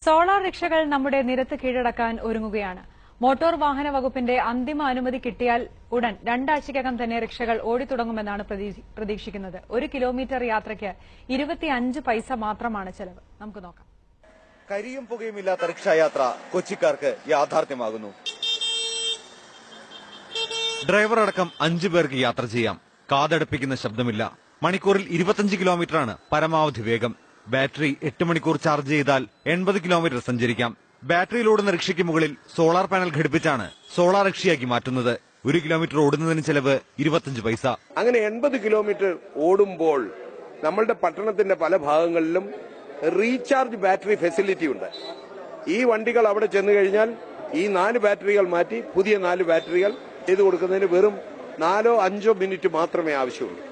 Solar റിക്ഷകൾ നമ്മുടെ നിരത്ത് കീഴടക്കാൻ ഒരുങ്ങുകയാണ്. മോട്ടോർ വാഹന വകുപ്പിന്റെ അന്തിമ അനുമതി കിട്ടിയാൽ ഉടൻ രണ്ടാഴ്ചയ്ക്കകം തന്നെ റിക്ഷകൾ ഓടിത്തുടങ്ങുമെന്നാണ് പ്രതീക്ഷിക്കുന്നത്. 1 കിലോമീറ്റർ യാത്രയ്ക്ക് 25 പൈസ മാത്രമാണ് ചെലവ്. നമുക്ക് നോക്കാം. കരിയും പുകയുമില്ലാത്ത റിക്ഷായാത്ര കൊച്ചിക്കാർക്ക് യാഥാർത്ഥ്യമാകുന്നു. ഡ്രൈവർ അടക്കം 5 പേർക്ക് യാത്ര ചെയ്യാം. കാതടപ്പിക്കുന്ന ശബ്ദമില്ല. മണിക്കൂറിൽ 25 കിലോമീറ്ററാണ് പരമാവധി വേഗം. ബാറ്ററി 8 മണിക്കൂർ ചാർജ് ചെയ്താൽ 80 കിലോമീറ്റർ സഞ്ചരിക്കാം. ബാറ്ററിയിലോടുന്ന റിക്ഷയ്ക്ക് മുകളിൽ സോളാർ പാനൽ ഘടിപ്പിച്ചാണ് സോളാർ റിക്ഷയാക്കി മാറ്റുന്നത്. 1 കിലോമീറ്റർ ഓടുന്നതിന് ചെലവ് 25 പൈസ. അങ്ങനെ 80 കിലോമീറ്റർ ഓടുമ്പോൾ നമ്മളുടെ പട്ടണത്തിന്റെ പല ഭാഗങ്ങളിലും റീചാർജ് ബാറ്ററി ഫെസിലിറ്റി ഉണ്ട്. ഈ വണ്ടികൾ അവിടെ ചെന്നു കഴിഞ്ഞാൽ ഈ 4 ബാറ്ററികൾ മാറ്റി പുതിയ 4 ബാറ്ററികൾ ചെയ്തു കൊടുക്കുന്നതിന് വെറും 4-5 മിനിറ്റ് മാത്രമേ ആവശ്യമുള്ളൂ.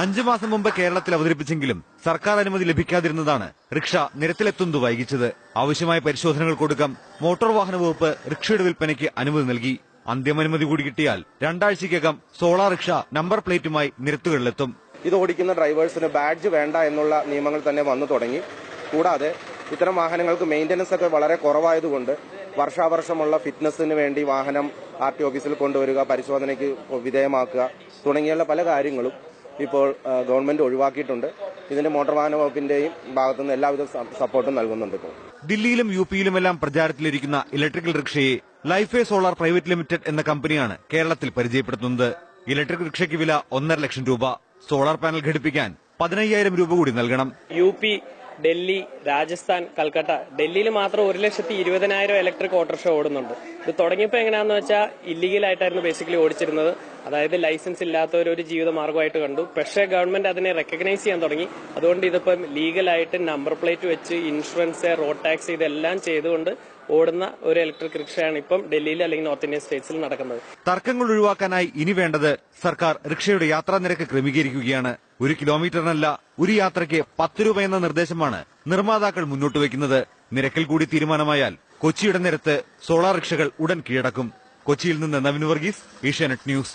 5 മാസം മുമ്പ് കേരളത്തിൽ അവതരിപ്പിച്ചെങ്കിലും സർക്കാർ അനുമതി ലഭിക്കാതിരുന്നതാണ് റിക്ഷ നിരത്തിലെത്തുന്നത് വൈകിച്ചത്. ആവശ്യമായ പരിശോധനകൾ കൊടുക്കാൻ മോട്ടോർ വാഹന വകുപ്പ് റിക്ഷയുടെ വിൽപ്പനയ്ക്ക് അനുമതി നൽകി. അന്തിമാനുമതി കൂടി കിട്ടിയാൽ രണ്ടാഴ്ചയ്ക്കകം സോളാർ റിക്ഷ നമ്പർ പ്ലേറ്റുമായി നിരത്തുകളിലെത്തും. ഇത് ഓടിക്കുന്ന ഡ്രൈവേഴ്സിന് ബാഡ്ജ് വേണ്ട എന്നുള്ള നിയമങ്ങൾ തന്നെ വന്നു തുടങ്ങി. കൂടാതെ ഇത്തരം വാഹനങ്ങൾക്ക് മെയിന്റനൻസ് ഒക്കെ വളരെ കുറവായതുകൊണ്ട് വർഷാവർഷമുള്ള ഫിറ്റ്നസിന് വേണ്ടി വാഹനം RT ഓഫീസിൽ കൊണ്ടുവരിക, പരിശോധനയ്ക്ക് വിധേയമാക്കുക തുടങ്ങിയുള്ള പല കാര്യങ്ങളും ഇപ്പോൾ ഗവൺമെന്റ് ഒഴിവാക്കിയിട്ടുണ്ട്. ഇതിന്റെ മോട്ടോർ വാഹന വകുപ്പിന്റെയും ഭാഗത്തുനിന്ന് എല്ലാവിധ സപ്പോർട്ടും നൽകുന്നുണ്ട്. ഇപ്പോൾ ദില്ലിയിലും UP-യിലുമെല്ലാം പ്രചാരത്തിലിരിക്കുന്ന ഇലക്ട്രിക്കൽ റിക്ഷയെ ലൈഫേ സോളാർ പ്രൈവറ്റ് ലിമിറ്റഡ് എന്ന കമ്പനിയാണ് കേരളത്തിൽ പരിചയപ്പെടുത്തുന്നത്. ഇലക്ട്രിക് റിക്ഷയ്ക്ക് വില 1.5 ലക്ഷം രൂപ. സോളാർ പാനൽ ഘടിപ്പിക്കാൻ 15,000 രൂപ കൂടി നൽകണം. UP, ഡൽഹി, രാജസ്ഥാൻ, കൽക്കട്ട. ഡൽഹിയിൽ മാത്രം 1,20,000 ഇലക്ട്രിക് ഓട്ടോറിക്ഷ ഓടുന്നുണ്ട്. ഇത് തുടങ്ങിയപ്പോൾ എങ്ങനെയാണെന്ന് വെച്ചാൽ ഇല്ലീഗലായിട്ടായിരുന്നു ബേസിക്കലി ഓടിച്ചിരുന്നത്. അതായത് ലൈസൻസ് ഇല്ലാത്തവരൊരു ജീവിത മാർഗമായിട്ട് കണ്ടു. പക്ഷേ ഗവൺമെന്റ് അതിനെ റെക്കഗ്നൈസ് ചെയ്യാൻ തുടങ്ങി. അതുകൊണ്ട് ഇതിപ്പം ലീഗലായിട്ട് നമ്പർ പ്ലേറ്റ് വെച്ച് ഇൻഷുറൻസ്, റോഡ് ടാക്സ് ഇതെല്ലാം ചെയ്തുകൊണ്ട് ഓടുന്ന ഒരു ഇലക്ട്രിക് റിക്ഷയാണ് ഇപ്പം ഡൽഹിയിൽ അല്ലെങ്കിൽ നോർത്ത് ഇന്ത്യൻ സ്റ്റേറ്റ്സിൽ നടക്കുന്നത്. തർക്കങ്ങൾ ഒഴിവാക്കാനായി ഇനി വേണ്ടത് സർക്കാർ റിക്ഷയുടെ യാത്രാ നിരക്ക് ക്രമീകരിക്കുകയാണ്. 1 കിലോമീറ്ററിനല്ല, ഒരു യാത്രയ്ക്ക് 10 രൂപ എന്ന നിർദ്ദേശമാണ് നിർമ്മാതാക്കൾ മുന്നോട്ട് വയ്ക്കുന്നത്. നിരക്കിൽ കൂടി തീരുമാനമായാൽ കൊച്ചിയുടെ നിരത്ത് സോളാർ റിക്ഷകൾ ഉടൻ കീഴടക്കും. കൊച്ചിയിൽ നിന്ന് നവീൻ വർഗീസ്, ഏഷ്യാനെറ്റ് ന്യൂസ്.